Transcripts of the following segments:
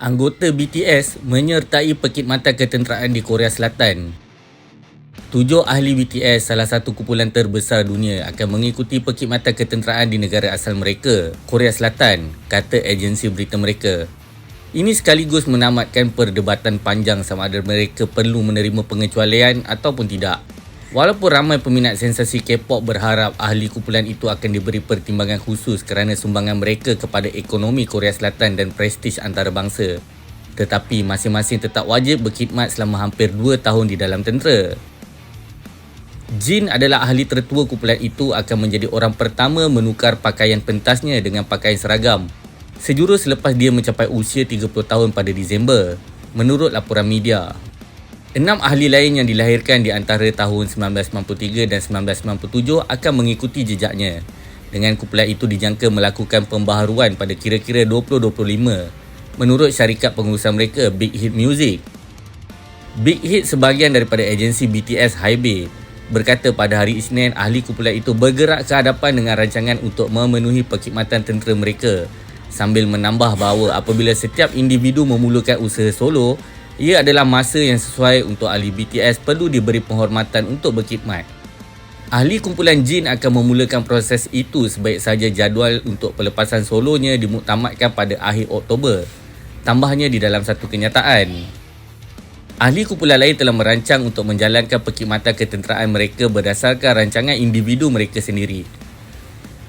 Anggota BTS menyertai perkhidmatan ketenteraan di Korea Selatan. 7 ahli BTS, salah satu kumpulan terbesar dunia, akan mengikuti perkhidmatan ketenteraan di negara asal mereka, Korea Selatan, kata agensi berita mereka. Ini sekaligus menamatkan perdebatan panjang sama ada mereka perlu menerima pengecualian ataupun tidak. Walaupun ramai peminat sensasi K-pop berharap ahli kumpulan itu akan diberi pertimbangan khusus kerana sumbangan mereka kepada ekonomi Korea Selatan dan prestij antarabangsa. Tetapi masing-masing tetap wajib berkhidmat selama hampir 2 tahun di dalam tentera. Jin adalah ahli tertua kumpulan itu akan menjadi orang pertama menukar pakaian pentasnya dengan pakaian seragam sejurus selepas dia mencapai usia 30 tahun pada Disember, menurut laporan media. 6 ahli lain yang dilahirkan di antara tahun 1993 dan 1997 akan mengikuti jejaknya, dengan kumpulan itu dijangka melakukan pembaharuan pada kira-kira 2025, menurut syarikat pengurusan mereka Big Hit Music. Big Hit, sebahagian daripada agensi BTS Hybe, berkata pada hari Isnin ahli kumpulan itu bergerak ke hadapan dengan rancangan untuk memenuhi perkhidmatan tentera mereka, sambil menambah bahawa apabila setiap individu memulakan usaha solo, ia adalah masa yang sesuai untuk ahli BTS perlu diberi penghormatan untuk berkhidmat. Ahli kumpulan Jin akan memulakan proses itu sebaik saja jadual untuk pelepasan solonya dimuktamadkan pada akhir Oktober, tambahnya di dalam satu kenyataan. Ahli kumpulan lain telah merancang untuk menjalankan perkhidmatan ketenteraan mereka berdasarkan rancangan individu mereka sendiri.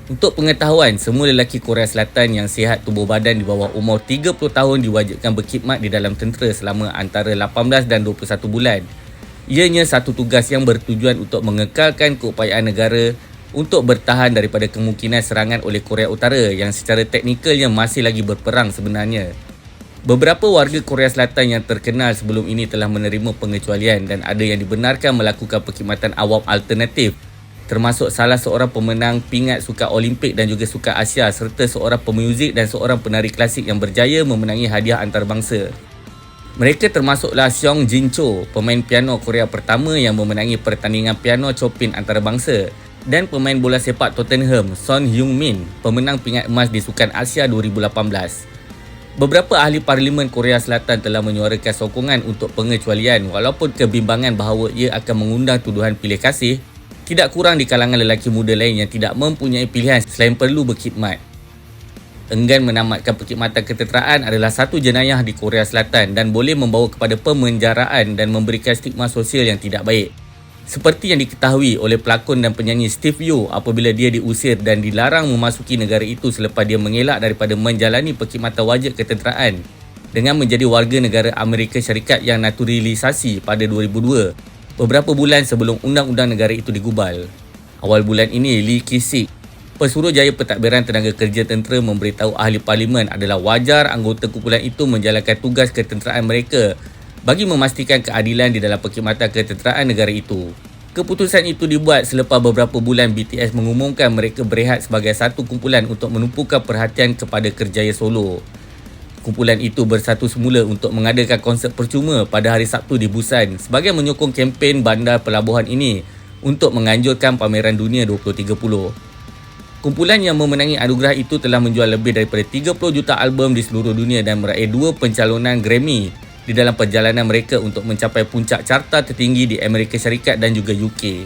Untuk pengetahuan, semua lelaki Korea Selatan yang sihat tubuh badan di bawah umur 30 tahun diwajibkan berkhidmat di dalam tentera selama antara 18 dan 21 bulan. Ianya satu tugas yang bertujuan untuk mengekalkan keupayaan negara untuk bertahan daripada kemungkinan serangan oleh Korea Utara yang secara teknikalnya masih lagi berperang sebenarnya. Beberapa warga Korea Selatan yang terkenal sebelum ini telah menerima pengecualian dan ada yang dibenarkan melakukan perkhidmatan awam alternatif, termasuk salah seorang pemenang pingat sukan Olimpik dan juga sukan Asia serta seorang pemuzik dan seorang penari klasik yang berjaya memenangi hadiah antarabangsa. Mereka termasuklah Seong Jin-cho, pemain piano Korea pertama yang memenangi pertandingan piano Chopin antarabangsa, dan pemain bola sepak Tottenham Son Heung-min, pemenang pingat emas di sukan Asia 2018. Beberapa ahli parlimen Korea Selatan telah menyuarakan sokongan untuk pengecualian walaupun kebimbangan bahawa ia akan mengundang tuduhan pilih kasih tidak kurang di kalangan lelaki muda lain yang tidak mempunyai pilihan selain perlu berkhidmat. Enggan menamatkan perkhidmatan ketenteraan adalah satu jenayah di Korea Selatan dan boleh membawa kepada pemenjaraan dan memberikan stigma sosial yang tidak baik. Seperti yang diketahui oleh pelakon dan penyanyi Steve Yo apabila dia diusir dan dilarang memasuki negara itu selepas dia mengelak daripada menjalani perkhidmatan wajib ketenteraan dengan menjadi warga negara Amerika Syarikat yang naturalisasi pada 2002. Beberapa bulan sebelum undang-undang negara itu digubal. Awal bulan ini, Lee Ki-sik, Pesuruhjaya Pentadbiran Tenaga Kerja Tentera, memberitahu ahli parlimen adalah wajar anggota kumpulan itu menjalankan tugas ketenteraan mereka bagi memastikan keadilan di dalam perkhidmatan ketenteraan negara itu. Keputusan itu dibuat selepas beberapa bulan BTS mengumumkan mereka berehat sebagai satu kumpulan untuk menumpukan perhatian kepada kerjaya solo. Kumpulan itu bersatu semula untuk mengadakan konsert percuma pada hari Sabtu di Busan sebagai menyokong kempen bandar pelabuhan ini untuk menganjurkan pameran dunia 2030. Kumpulan yang memenangi anugerah itu telah menjual lebih daripada 30 juta album di seluruh dunia dan meraih 2 pencalonan Grammy di dalam perjalanan mereka untuk mencapai puncak carta tertinggi di Amerika Syarikat dan juga UK.